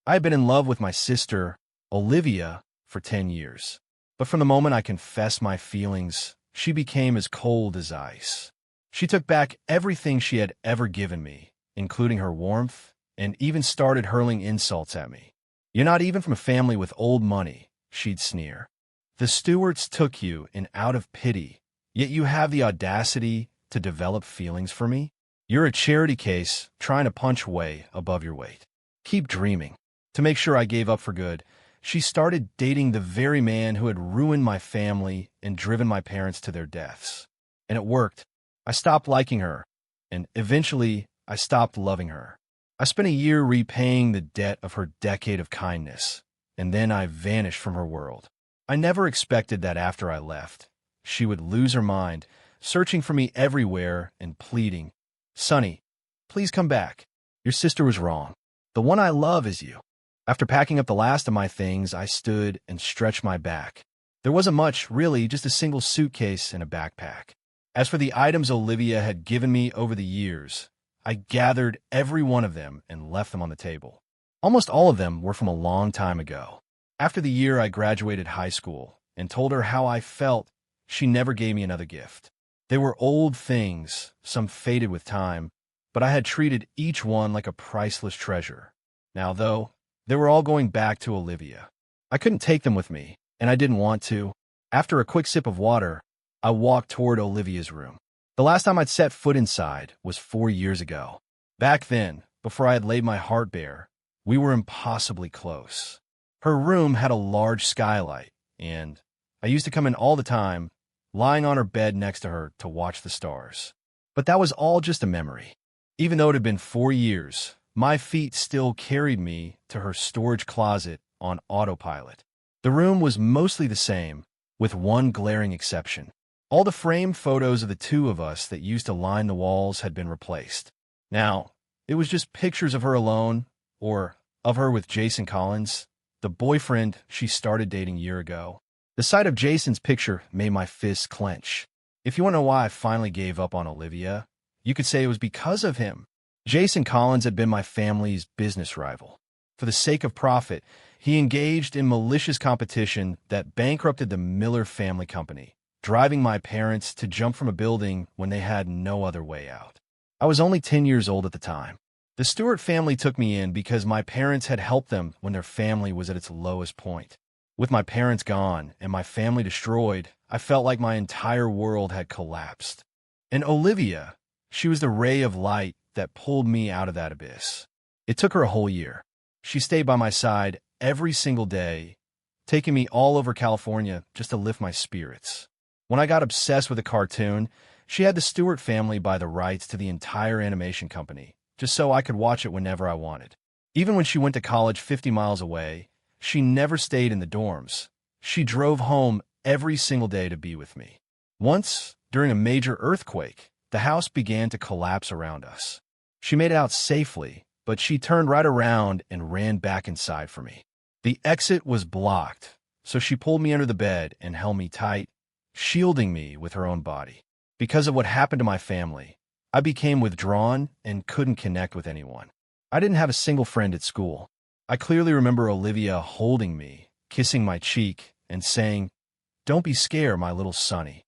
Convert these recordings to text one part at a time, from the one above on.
I had been in love with my sister, Olivia, for 10 years. But from the moment I confessed my feelings, she became as cold as ice. She took back everything she had ever given me, including her warmth, and even started hurling insults at me. "You're not even from a family with old money," she'd sneer. "The Stewarts took you in out of pity, yet you have the audacity to develop feelings for me? You're a charity case trying to punch way above your weight. Keep dreaming." To make sure I gave up for good, she started dating the very man who had ruined my family and driven my parents to their deaths. And it worked. I stopped liking her, and eventually I stopped loving her. I spent a year repaying the debt of her decade of kindness, and then I vanished from her world. I never expected that after I left, she would lose her mind, searching for me everywhere and pleading, "Sonny, please come back. Your sister was wrong. The one I love is you." After packing up the last of my things, I stood and stretched my back. There wasn't much, really, just a single suitcase and a backpack. As for the items Olivia had given me over the years, I gathered every one of them and left them on the table. Almost all of them were from a long time ago. After the year I graduated high school and told her how I felt, she never gave me another gift. They were old things, some faded with time, but I had treated each one like a priceless treasure. Now, though, they were all going back to Olivia. I couldn't take them with me, and I didn't want to. After a quick sip of water, I walked toward Olivia's room. The last time I'd set foot inside was 4 years ago. Back then, before I had laid my heart bare, we were impossibly close. Her room had a large skylight, and I used to come in all the time, lying on her bed next to her to watch the stars. But that was all just a memory. Even though it had been 4 years, my feet still carried me to her storage closet on autopilot. The room was mostly the same, with one glaring exception. All the framed photos of the two of us that used to line the walls had been replaced. Now, it was just pictures of her alone, or of her with Jason Collins, the boyfriend she started dating a year ago. The sight of Jason's picture made my fists clench. If you want to know why I finally gave up on Olivia, you could say it was because of him. Jason Collins had been my family's business rival. For the sake of profit, he engaged in malicious competition that bankrupted the Miller family company, driving my parents to jump from a building when they had no other way out. I was only 10 years old at the time. The Stewart family took me in because my parents had helped them when their family was at its lowest point. With my parents gone and my family destroyed, I felt like my entire world had collapsed. And Olivia, she was the ray of light that pulled me out of that abyss. It took her a whole year. She stayed by my side every single day, taking me all over California just to lift my spirits. When I got obsessed with a cartoon, she had the Stewart family buy the rights to the entire animation company, just so I could watch it whenever I wanted. Even when she went to college 50 miles away, she never stayed in the dorms. She drove home every single day to be with me. Once, during a major earthquake, the house began to collapse around us. She made it out safely, but she turned right around and ran back inside for me. The exit was blocked, so she pulled me under the bed and held me tight, shielding me with her own body. Because of what happened to my family, I became withdrawn and couldn't connect with anyone. I didn't have a single friend at school. I clearly remember Olivia holding me, kissing my cheek, and saying, "Don't be scared, my little sonny."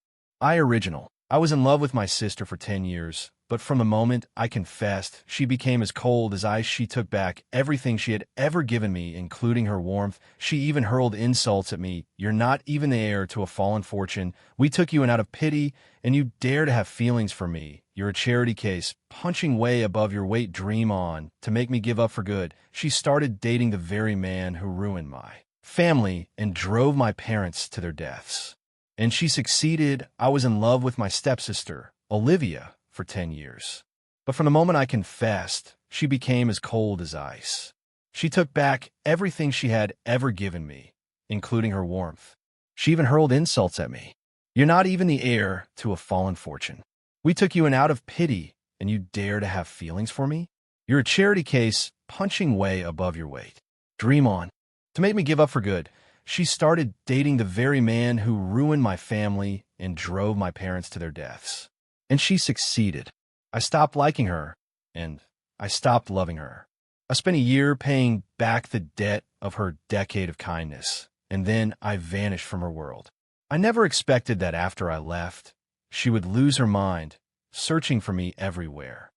I was in love with my sister for 10 years, but from the moment I confessed, she became as cold as ice. She took back everything she had ever given me, including her warmth. She even hurled insults at me. "You're not even the heir to a fallen fortune. We took you in out of pity, and you dare to have feelings for me. You're a charity case, punching way above your weight. Dream on." To make me give up for good, she started dating the very man who ruined my family and drove my parents to their deaths. And she succeeded. I was in love with my stepsister, Olivia, for 10 years. But from the moment I confessed, she became as cold as ice. She took back everything she had ever given me, including her warmth. She even hurled insults at me. "You're not even the heir to a fallen fortune. We took you in out of pity, and you dare to have feelings for me? You're a charity case, punching way above your weight. Dream on." To make me give up for good, she started dating the very man who ruined my family and drove my parents to their deaths. And she succeeded. I stopped liking her, and I stopped loving her. I spent a year paying back the debt of her decade of kindness, and then I vanished from her world. I never expected that after I left, she would lose her mind, searching for me everywhere.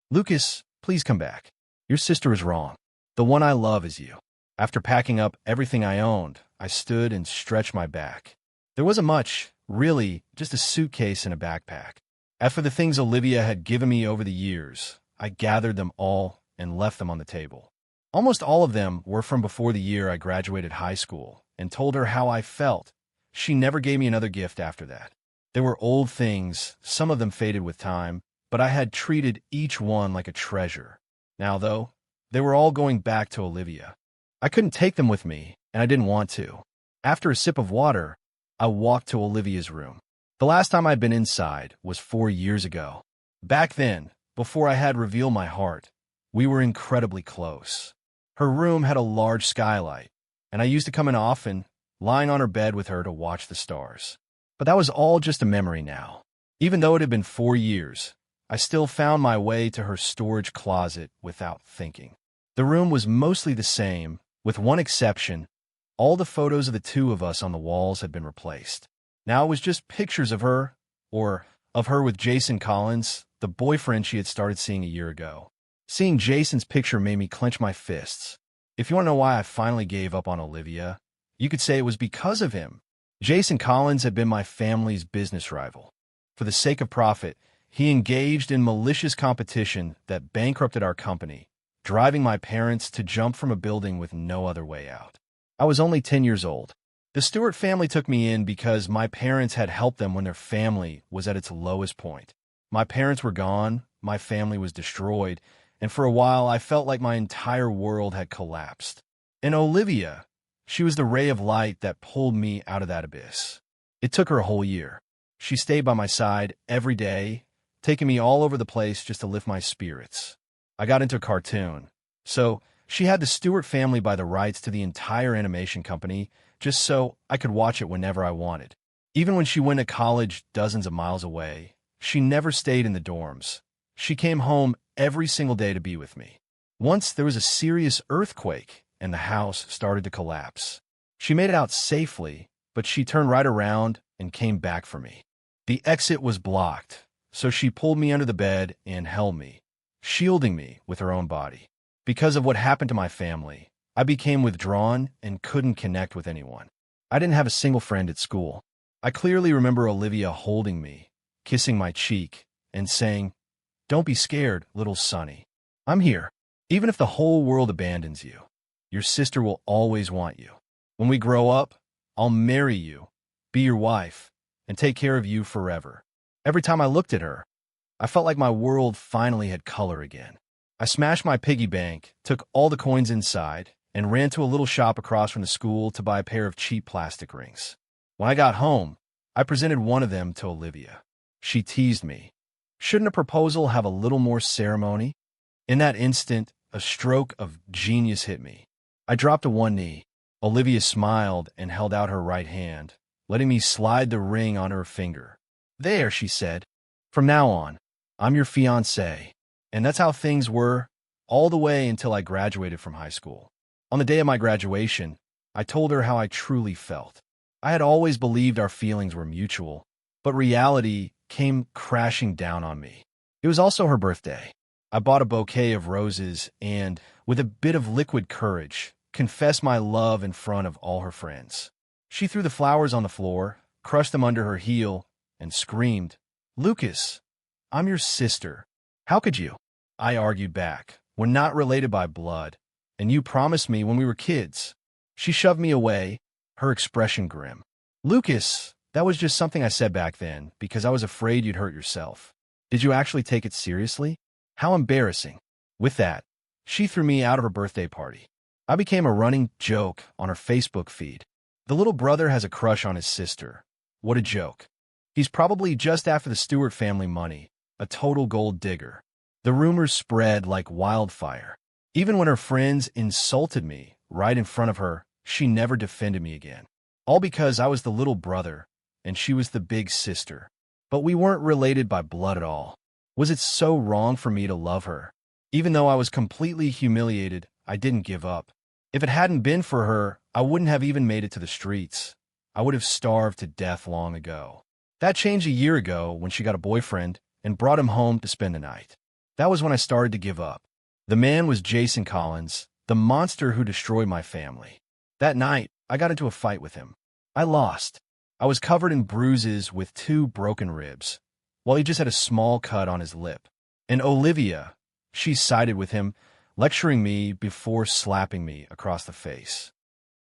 Lucas, please come back. Your sister is wrong. The one I love is you. After packing up everything I owned, I stood and stretched my back. There wasn't much, really, just a suitcase and a backpack. As for the things Olivia had given me over the years, I gathered them all and left them on the table. Almost all of them were from before the year I graduated high school, and told her how I felt. She never gave me another gift after that. There were old things, some of them faded with time, but I had treated each one like a treasure. Now, though, they were all going back to Olivia. I couldn't take them with me, and I didn't want to. After a sip of water, I walked to Olivia's room. The last time I'd been inside was 4 years ago. Back then, before I had revealed my heart, we were incredibly close. Her room had a large skylight, and I used to come in often, lying on her bed with her to watch the stars. But that was all just a memory now. Even though it had been 4 years, I still found my way to her storage closet without thinking. The room was mostly the same, with one exception. All the photos of the two of us on the walls had been replaced. Now it was just pictures of her, or of her with Jason Collins, the boyfriend she had started seeing a year ago. Seeing Jason's picture made me clench my fists. If you want to know why I finally gave up on Olivia, you could say it was because of him. Jason Collins had been my family's business rival. For the sake of profit, he engaged in malicious competition that bankrupted our company, driving my parents to jump from a building with no other way out. I was only 10 years old. The Stewart family took me in because my parents had helped them when their family was at its lowest point. My parents were gone, my family was destroyed, and for a while I felt like my entire world had collapsed. And Olivia, she was the ray of light that pulled me out of that abyss. It took her a whole year. She stayed by my side every day, taking me all over the place just to lift my spirits. I got into a cartoon, so she had the Stewart family buy the rights to the entire animation company just so I could watch it whenever I wanted. Even when she went to college dozens of miles away, she never stayed in the dorms. She came home every single day to be with me. Once there was a serious earthquake, and the house started to collapse. She made it out safely, but she turned right around and came back for me. The exit was blocked, so she pulled me under the bed and held me, shielding me with her own body. Because of what happened to my family, I became withdrawn and couldn't connect with anyone. I didn't have a single friend at school. I clearly remember Olivia holding me, kissing my cheek, and saying, "Don't be scared, little Sonny. I'm here. Even if the whole world abandons you, your sister will always want you. When we grow up, I'll marry you, be your wife, and take care of you forever." Every time I looked at her, I felt like my world finally had color again. I smashed my piggy bank, took all the coins inside, and ran to a little shop across from the school to buy a pair of cheap plastic rings. When I got home, I presented one of them to Olivia. She teased me. Shouldn't a proposal have a little more ceremony? In that instant, a stroke of genius hit me. I dropped to one knee. Olivia smiled and held out her right hand, letting me slide the ring on her finger. "There," she said. "From now on, I'm your fiancé." And that's how things were, all the way until I graduated from high school. On the day of my graduation, I told her how I truly felt. I had always believed our feelings were mutual, but reality came crashing down on me. It was also her birthday. I bought a bouquet of roses and, with a bit of liquid courage, confessed my love in front of all her friends. She threw the flowers on the floor, crushed them under her heel, and screamed, "Lucas, I'm your sister. How could you?" I argued back. "We're not related by blood, and you promised me when we were kids." She shoved me away, her expression grim. "Lucas, that was just something I said back then because I was afraid you'd hurt yourself. Did you actually take it seriously? How embarrassing." With that, she threw me out of her birthday party. I became a running joke on her Facebook feed. The little brother has a crush on his sister. What a joke. He's probably just after the Stewart family money, a total gold digger. The rumors spread like wildfire. Even when her friends insulted me right in front of her, she never defended me again. All because I was the little brother, and she was the big sister. But we weren't related by blood at all. Was it so wrong for me to love her? Even though I was completely humiliated, I didn't give up. If it hadn't been for her, I wouldn't have even made it to the streets. I would have starved to death long ago. That changed a year ago when she got a boyfriend and brought him home to spend the night. That was when I started to give up. The man was Jason Collins, the monster who destroyed my family. That night, I got into a fight with him. I lost. I was covered in bruises with 2 broken ribs, while he just had a small cut on his lip. And Olivia, she sided with him, lecturing me before slapping me across the face.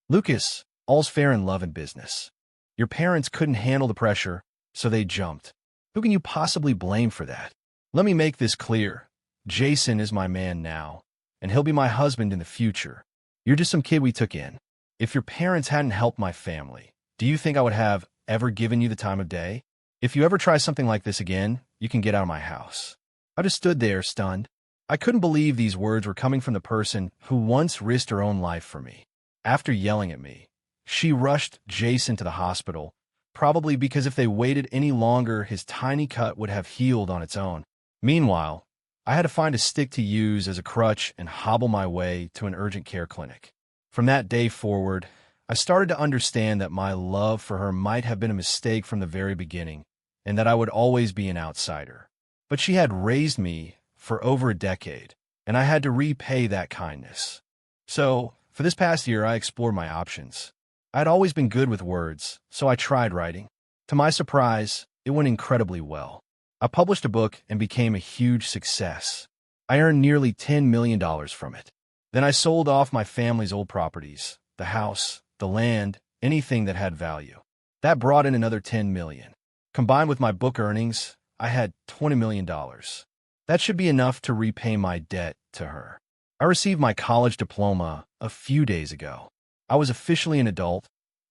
Lucas, all's fair in love and business. Your parents couldn't handle the pressure, so they jumped. Who can you possibly blame for that? Let me make this clear. Jason is my man now, and he'll be my husband in the future. You're just some kid we took in. If your parents hadn't helped my family, do you think I would have ever given you the time of day? If you ever try something like this again, you can get out of my house. I just stood there, stunned. I couldn't believe these words were coming from the person who once risked her own life for me. After yelling at me, she rushed Jason to the hospital, probably because if they waited any longer, his tiny cut would have healed on its own. Meanwhile, I had to find a stick to use as a crutch and hobble my way to an urgent care clinic. From that day forward, I started to understand that my love for her might have been a mistake from the very beginning, and that I would always be an outsider. But she had raised me for over a decade, and I had to repay that kindness. So, for this past year, I explored my options. I had always been good with words, so I tried writing. To my surprise, it went incredibly well. I published a book and became a huge success. I earned nearly $10 million from it. Then I sold off my family's old properties, the house, the land, anything that had value. That brought in another $10 million. Combined with my book earnings, I had $20 million. That should be enough to repay my debt to her. I received my college diploma a few days ago. I was officially an adult,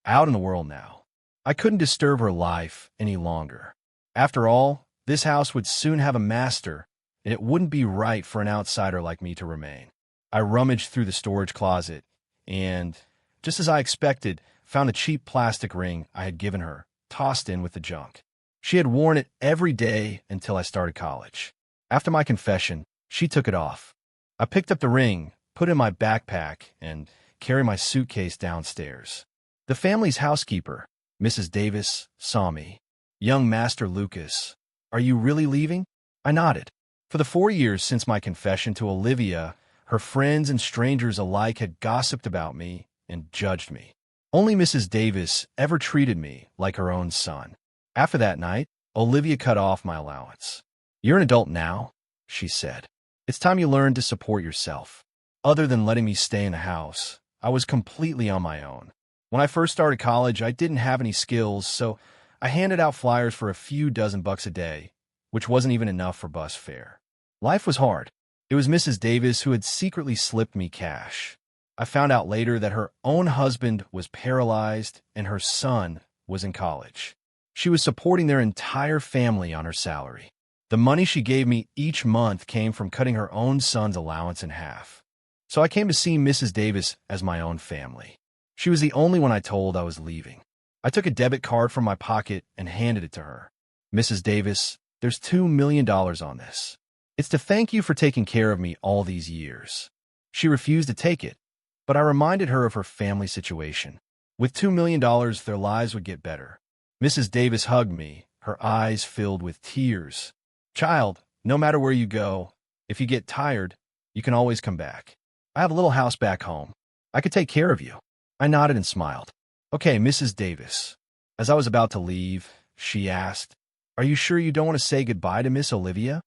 out in the world now. I couldn't disturb her life any longer. After all, this house would soon have a master, and it wouldn't be right for an outsider like me to remain. I rummaged through the storage closet and, just as I expected, found the cheap plastic ring I had given her, tossed in with the junk. She had worn it every day until I started college. After my confession, she took it off. I picked up the ring, put it in my backpack, and carried my suitcase downstairs. The family's housekeeper, Mrs. Davis, saw me. "Young Master Lucas, are you really leaving?" I nodded. For the 4 years since my confession to Olivia, her friends and strangers alike had gossiped about me and judged me. Only Mrs. Davis ever treated me like her own son. After that night, Olivia cut off my allowance. "You're an adult now," she said. "It's time you learned to support yourself." Other than letting me stay in the house, I was completely on my own. When I first started college, I didn't have any skills, so I handed out flyers for a few dozen bucks a day, which wasn't even enough for bus fare. Life was hard. It was Mrs. Davis who had secretly slipped me cash. I found out later that her own husband was paralyzed and her son was in college. She was supporting their entire family on her salary. The money she gave me each month came from cutting her own son's allowance in half. So I came to see Mrs. Davis as my own family. She was the only one I told I was leaving. I took a debit card from my pocket and handed it to her. "Mrs. Davis, there's $2 million on this. It's to thank you for taking care of me all these years." She refused to take it, but I reminded her of her family situation. With $2 million, their lives would get better. Mrs. Davis hugged me, her eyes filled with tears. "Child, no matter where you go, if you get tired, you can always come back. I have a little house back home. I could take care of you." I nodded and smiled. "Okay, Mrs. Davis." As I was about to leave, she asked, "Are you sure you don't want to say goodbye to Miss Olivia?"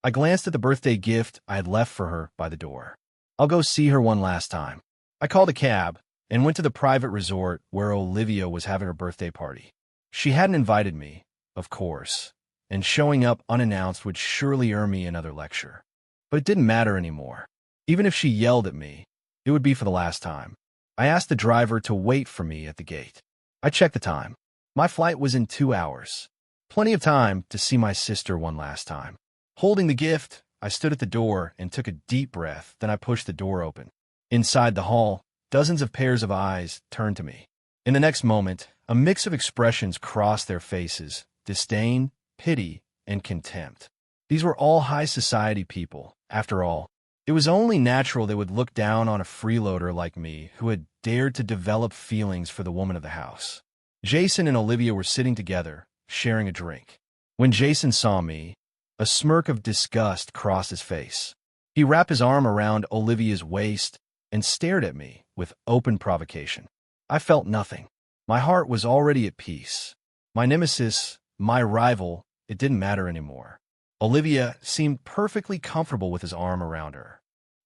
I glanced at the birthday gift I had left for her by the door. "I'll go see her one last time." I called a cab and went to the private resort where Olivia was having her birthday party. She hadn't invited me, of course, and showing up unannounced would surely earn me another lecture. But it didn't matter anymore. Even if she yelled at me, it would be for the last time. I asked the driver to wait for me at the gate. I checked the time. My flight was in 2 hours. Plenty of time to see my sister one last time. Holding the gift, I stood at the door and took a deep breath, then I pushed the door open. Inside the hall, dozens of pairs of eyes turned to me. In the next moment, a mix of expressions crossed their faces: disdain, pity, and contempt. These were all high society people, after all. It was only natural they would look down on a freeloader like me who had dared to develop feelings for the woman of the house. Jason and Olivia were sitting together, sharing a drink. When Jason saw me, a smirk of disgust crossed his face. He wrapped his arm around Olivia's waist and stared at me with open provocation. I felt nothing. My heart was already at peace. My nemesis, my rival, it didn't matter anymore. Olivia seemed perfectly comfortable with his arm around her.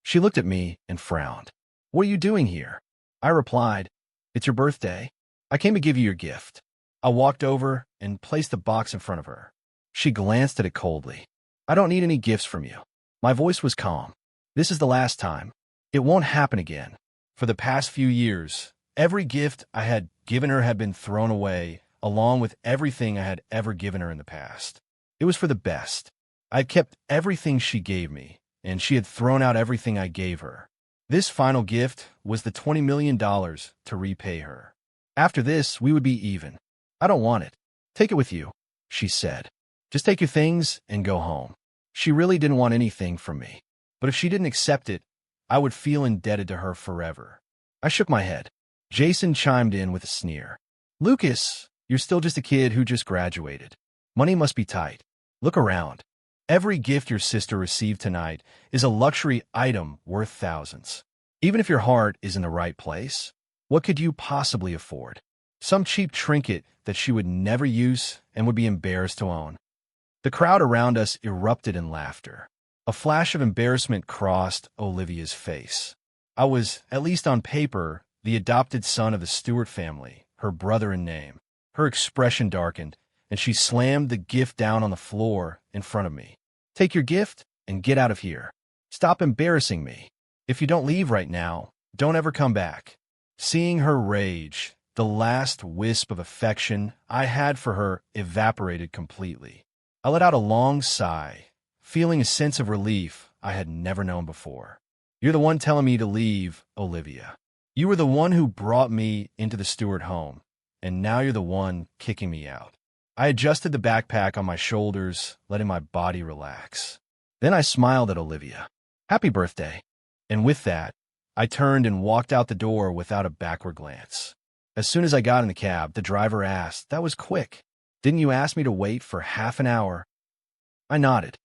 She looked at me and frowned. "What are you doing here?" I replied, "It's your birthday. I came to give you your gift." I walked over and placed the box in front of her. She glanced at it coldly. "I don't need any gifts from you." My voice was calm. "This is the last time. It won't happen again." For the past few years, every gift I had given her had been thrown away, along with everything I had ever given her in the past. It was for the best. I had kept everything she gave me, and she had thrown out everything I gave her. This final gift was the $20 million to repay her. After this, we would be even. "I don't want it. Take it with you," she said. "Just take your things and go home." She really didn't want anything from me. But if she didn't accept it, I would feel indebted to her forever. I shook my head. Jason chimed in with a sneer. "Lucas, you're still just a kid who just graduated. Money must be tight. Look around. Every gift your sister received tonight is a luxury item worth thousands. Even if your heart is in the right place, what could you possibly afford? Some cheap trinket that she would never use and would be embarrassed to own." The crowd around us erupted in laughter. A flash of embarrassment crossed Olivia's face. I was, at least on paper, the adopted son of the Stewart family, her brother in name. Her expression darkened, and she slammed the gift down on the floor in front of me. "Take your gift and get out of here. Stop embarrassing me. If you don't leave right now, don't ever come back." Seeing her rage, the last wisp of affection I had for her evaporated completely. I let out a long sigh, feeling a sense of relief I had never known before. "You're the one telling me to leave, Olivia. You were the one who brought me into the Stewart home, and now you're the one kicking me out." I adjusted the backpack on my shoulders, letting my body relax. Then I smiled at Olivia. "Happy birthday." And with that, I turned and walked out the door without a backward glance. As soon as I got in the cab, the driver asked, "That was quick. Didn't you ask me to wait for half an hour?" I nodded.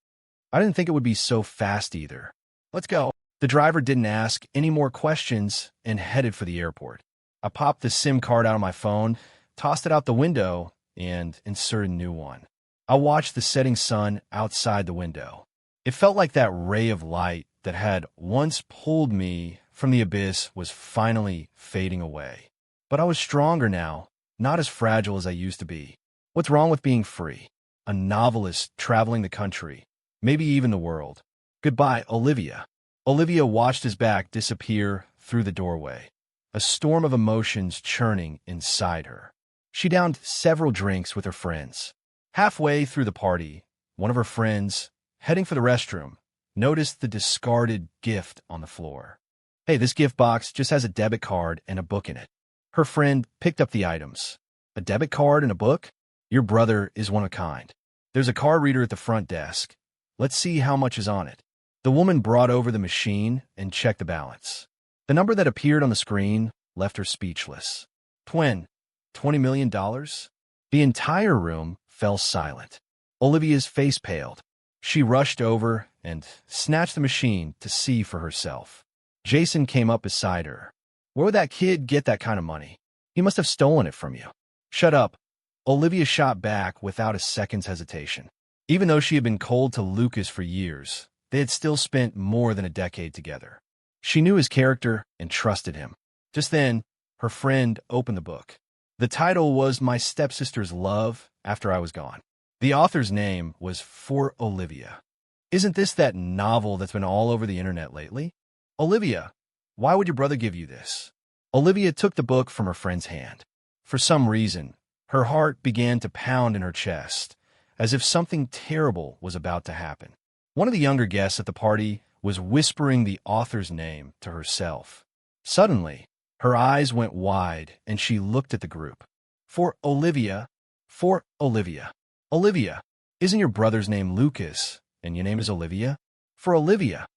I didn't think it would be so fast either. "Let's go." The driver didn't ask any more questions and headed for the airport. I popped the SIM card out of my phone, tossed it out the window, and inserted a new one. I watched the setting sun outside the window. It felt like that ray of light that had once pulled me from the abyss was finally fading away. But I was stronger now, not as fragile as I used to be. What's wrong with being free? A novelist traveling the country, maybe even the world. Goodbye, Olivia. Olivia watched his back disappear through the doorway, a storm of emotions churning inside her. She downed several drinks with her friends. Halfway through the party, one of her friends, heading for the restroom, noticed the discarded gift on the floor. "Hey, this gift box just has a debit card and a book in it." Her friend picked up the items. "A debit card and a book? Your brother is one of a kind. There's a card reader at the front desk. Let's see how much is on it." The woman brought over the machine and checked the balance. The number that appeared on the screen left her speechless. $20 million? The entire room fell silent. Olivia's face paled. She rushed over and snatched the machine to see for herself. Jason came up beside her. "Where would that kid get that kind of money? He must have stolen it from you." "Shut up." Olivia shot back without a second's hesitation. Even though she had been cold to Lucas for years, they had still spent more than a decade together. She knew his character and trusted him. Just then, her friend opened the book. The title was My Stepsister's Love After I Was Gone. The author's name was For Olivia. Isn't this that novel that's been all over the internet lately? "Olivia, why would your brother give you this?" Olivia took the book from her friend's hand. For some reason, her heart began to pound in her chest, as if something terrible was about to happen. One of the younger guests at the party was whispering the author's name to herself. Suddenly, her eyes went wide and she looked at the group. "For Olivia, for Olivia. Olivia, isn't your brother's name Lucas and your name is Olivia? For Olivia."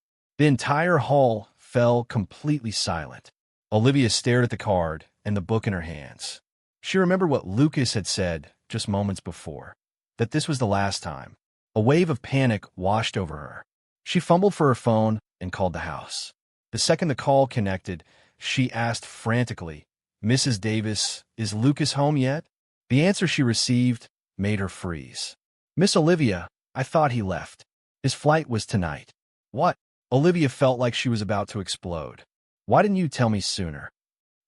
The entire hall fell completely silent. Olivia stared at the card and the book in her hands. She remembered what Lucas had said just moments before, that this was the last time. A wave of panic washed over her. She fumbled for her phone and called the house. The second the call connected, she asked frantically, "Mrs. Davis, is Lucas home yet?" The answer she received made her freeze. "Miss Olivia, I thought he left. His flight was tonight." "What?" Olivia felt like she was about to explode. "Why didn't you tell me sooner?"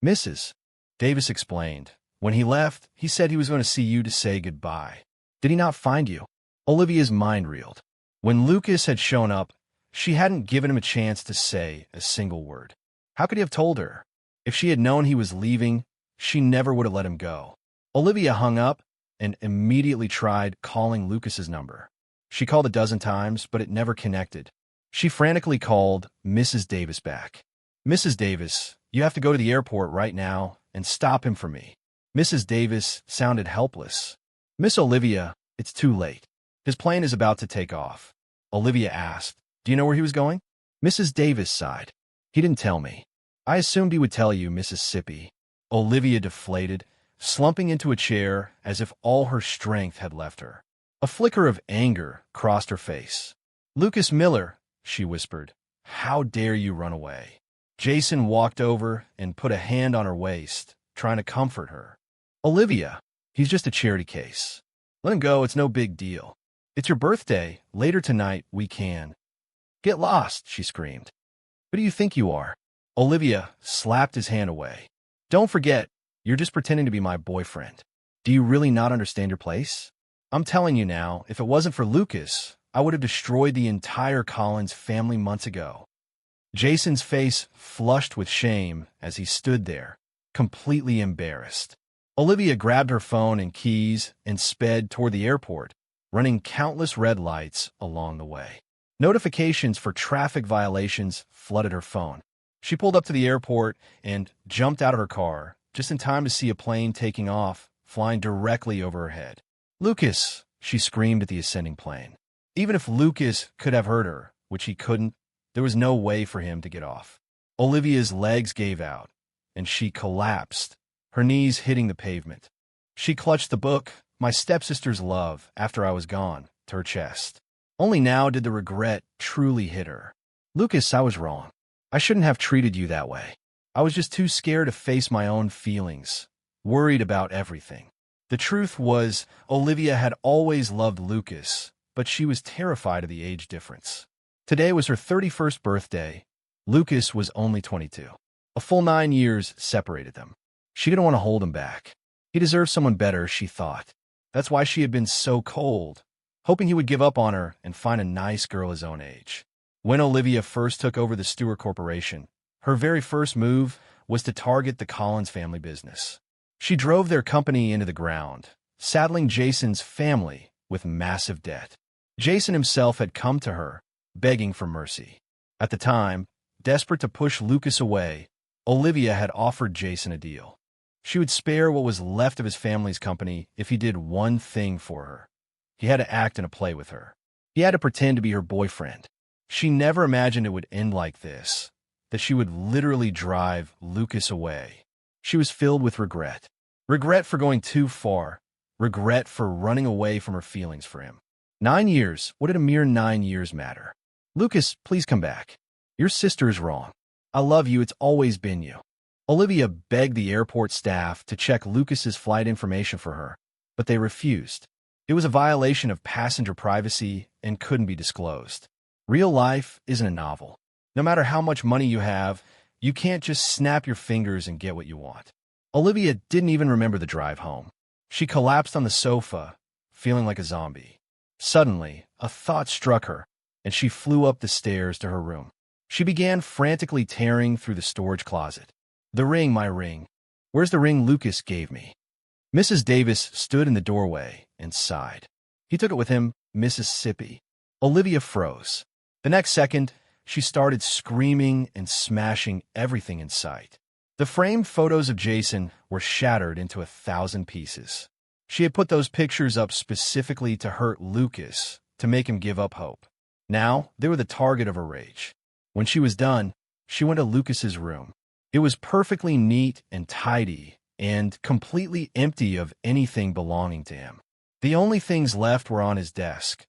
"Mrs. Davis explained. When he left, he said he was going to see you to say goodbye. Did he not find you?" Olivia's mind reeled. When Lucas had shown up, she hadn't given him a chance to say a single word. How could he have told her? If she had known he was leaving, she never would have let him go. Olivia hung up and immediately tried calling Lucas's number. She called a dozen times, but it never connected. She frantically called Mrs. Davis back. "Mrs. Davis, you have to go to the airport right now and stop him for me." Mrs. Davis sounded helpless. "Miss Olivia, it's too late. His plane is about to take off." Olivia asked, "Do you know where he was going?" Mrs. Davis sighed. "He didn't tell me. I assumed he would tell you, Mississippi." Olivia deflated, slumping into a chair as if all her strength had left her. A flicker of anger crossed her face. "Lucas Miller," she whispered, "how dare you run away?" Jason walked over and put a hand on her waist, trying to comfort her. "Olivia, he's just a charity case. Let him go, it's no big deal. It's your birthday. Later tonight, we can." "Get lost," she screamed. "Who do you think you are?" Olivia slapped his hand away. "Don't forget, you're just pretending to be my boyfriend. Do you really not understand your place? I'm telling you now, if it wasn't for Lucas, I would have destroyed the entire Collins family months ago." Jason's face flushed with shame as he stood there, completely embarrassed. Olivia grabbed her phone and keys and sped toward the airport, running countless red lights along the way. Notifications for traffic violations flooded her phone. She pulled up to the airport and jumped out of her car, just in time to see a plane taking off, flying directly over her head. "Lucas!" she screamed at the ascending plane. Even if Lucas could have heard her, which he couldn't, there was no way for him to get off. Olivia's legs gave out, and she collapsed, her knees hitting the pavement. She clutched the book, My Stepsister's Love, After I Was Gone, to her chest. Only now did the regret truly hit her. "Lucas, I was wrong. I shouldn't have treated you that way. I was just too scared to face my own feelings, worried about everything." The truth was, Olivia had always loved Lucas, but she was terrified of the age difference. Today was her 31st birthday. Lucas was only 22. A full 9 years separated them. She didn't want to hold him back. He deserved someone better, she thought. That's why she had been so cold, hoping he would give up on her and find a nice girl his own age. When Olivia first took over the Stewart Corporation, her very first move was to target the Collins family business. She drove their company into the ground, saddling Jason's family with massive debt. Jason himself had come to her, begging for mercy. At the time, desperate to push Lucas away, Olivia had offered Jason a deal. She would spare what was left of his family's company if he did one thing for her. He had to act in a play with her. He had to pretend to be her boyfriend. She never imagined it would end like this, that she would literally drive Lucas away. She was filled with regret. Regret for going too far. Regret for running away from her feelings for him. 9 years. What did a mere 9 years matter? "Lucas, please come back. Your sister is wrong. I love you. It's always been you." Olivia begged the airport staff to check Lucas's flight information for her, but they refused. It was a violation of passenger privacy and couldn't be disclosed. Real life isn't a novel. No matter how much money you have, you can't just snap your fingers and get what you want. Olivia didn't even remember the drive home. She collapsed on the sofa, feeling like a zombie. Suddenly, a thought struck her, and she flew up the stairs to her room. She began frantically tearing through the storage closet. "The ring, my ring. Where's the ring Lucas gave me?" Mrs. Davis stood in the doorway and sighed. "He took it with him, Mississippi." Olivia froze. The next second, she started screaming and smashing everything in sight. The framed photos of Jason were shattered into 1,000 pieces. She had put those pictures up specifically to hurt Lucas, to make him give up hope. Now, they were the target of her rage. When she was done, she went to Lucas's room. It was perfectly neat and tidy, and completely empty of anything belonging to him. The only things left were on his desk.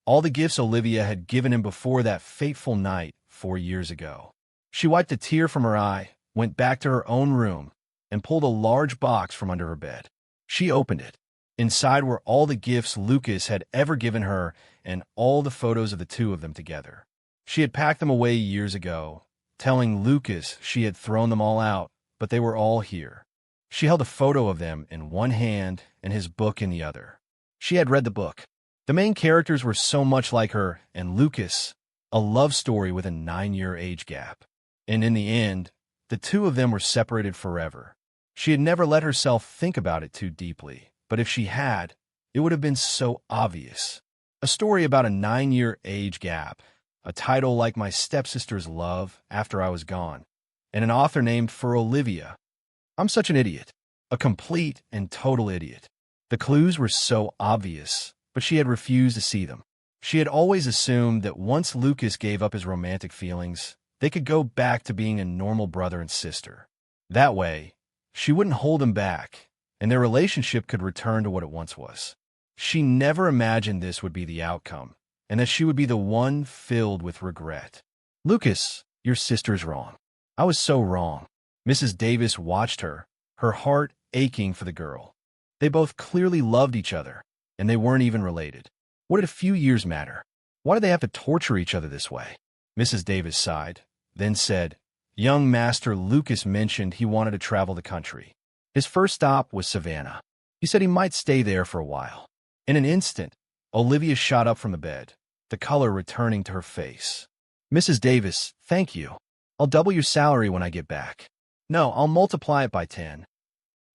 All the gifts Olivia had given him before that fateful night 4 years ago. She wiped a tear from her eye, went back to her own room, and pulled a large box from under her bed. She opened it. Inside were all the gifts Lucas had ever given her and all the photos of the two of them together. She had packed them away years ago, telling Lucas she had thrown them all out, but they were all here. She held a photo of them in one hand and his book in the other. She had read the book. The main characters were so much like her and Lucas, a love story with a 9-year age gap. And in the end, the two of them were separated forever. She had never let herself think about it too deeply, but if she had, it would have been so obvious. A story about a 9-year age gap, a title like My Stepsister's Love After I Was Gone, and an author named for Olivia. I'm such an idiot. A complete and total idiot. The clues were so obvious, but she had refused to see them. She had always assumed that once Lucas gave up his romantic feelings, they could go back to being a normal brother and sister. That way, she wouldn't hold him back, and their relationship could return to what it once was. She never imagined this would be the outcome, and that she would be the one filled with regret. Lucas, your sister's wrong. I was so wrong. Mrs. Davis watched her, her heart aching for the girl. They both clearly loved each other, and they weren't even related. What did a few years matter? Why did they have to torture each other this way? Mrs. Davis sighed, then said, Young Master Lucas mentioned he wanted to travel the country. His first stop was Savannah. He said he might stay there for a while. In an instant, Olivia shot up from the bed, the color returning to her face. Mrs. Davis, thank you. I'll double your salary when I get back. No, I'll multiply it by 10.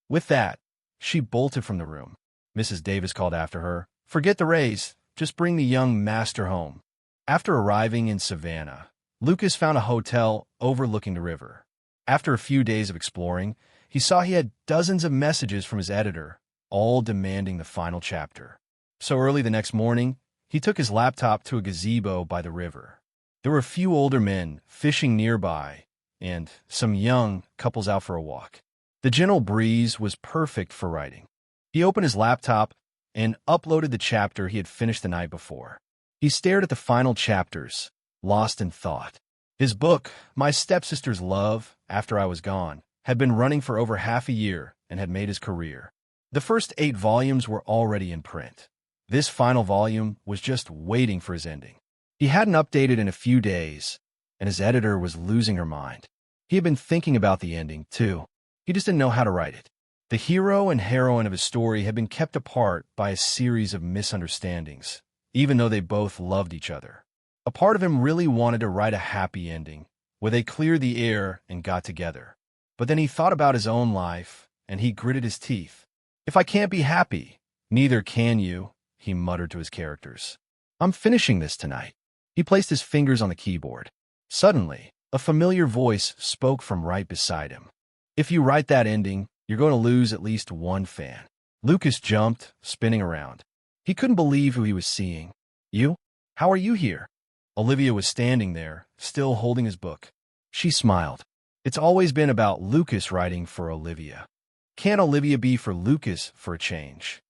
With that, she bolted from the room. Mrs. Davis called after her, Forget the raise, just bring the young master home. After arriving in Savannah, Lucas found a hotel overlooking the river. After a few days of exploring, he saw he had dozens of messages from his editor, all demanding the final chapter. So early the next morning, he took his laptop to a gazebo by the river. There were a few older men fishing nearby, and some young couples out for a walk. The gentle breeze was perfect for writing. He opened his laptop and uploaded the chapter he had finished the night before. He stared at the final chapters, lost in thought. His book, My Stepsister's Love After I Was Gone, had been running for over half a year and had made his career. The first 8 volumes were already in print. This final volume was just waiting for his ending. He hadn't updated in a few days, and his editor was losing her mind. He had been thinking about the ending, too. He just didn't know how to write it. The hero and heroine of his story had been kept apart by a series of misunderstandings, even though they both loved each other. A part of him really wanted to write a happy ending, where they cleared the air and got together. But then he thought about his own life, and he gritted his teeth. If I can't be happy, neither can you, he muttered to his characters. I'm finishing this tonight. He placed his fingers on the keyboard. Suddenly, a familiar voice spoke from right beside him. If you write that ending, you're going to lose at least one fan. Lucas jumped, spinning around. He couldn't believe who he was seeing. You? How are you here? Olivia was standing there, still holding his book. She smiled. It's always been about Lucas writing for Olivia. Can't Olivia be for Lucas for a change?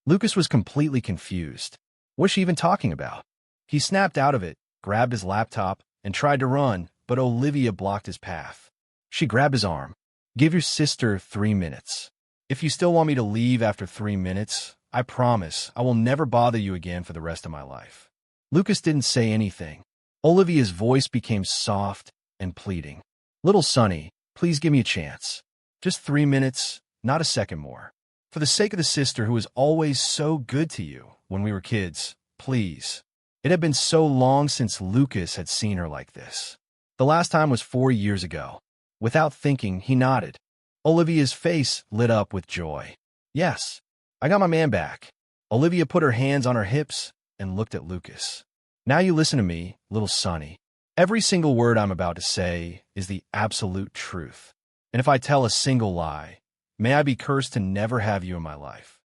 Lucas was completely confused. What's she even talking about? He snapped out of it, grabbed his laptop, and tried to run, but Olivia blocked his path. She grabbed his arm. Give your sister 3 minutes. If you still want me to leave after 3 minutes, I promise I will never bother you again for the rest of my life. Lucas didn't say anything. Olivia's voice became soft and pleading. Little Sonny, please give me a chance. Just 3 minutes, not a second more. For the sake of the sister who was always so good to you when we were kids, please. It had been so long since Lucas had seen her like this. The last time was 4 years ago. Without thinking, he nodded. Olivia's face lit up with joy. Yes, I got my man back. Olivia put her hands on her hips and looked at Lucas. Now you listen to me, little Sonny. Every single word I'm about to say is the absolute truth. And if I tell a single lie, may I be cursed to never have you in my life.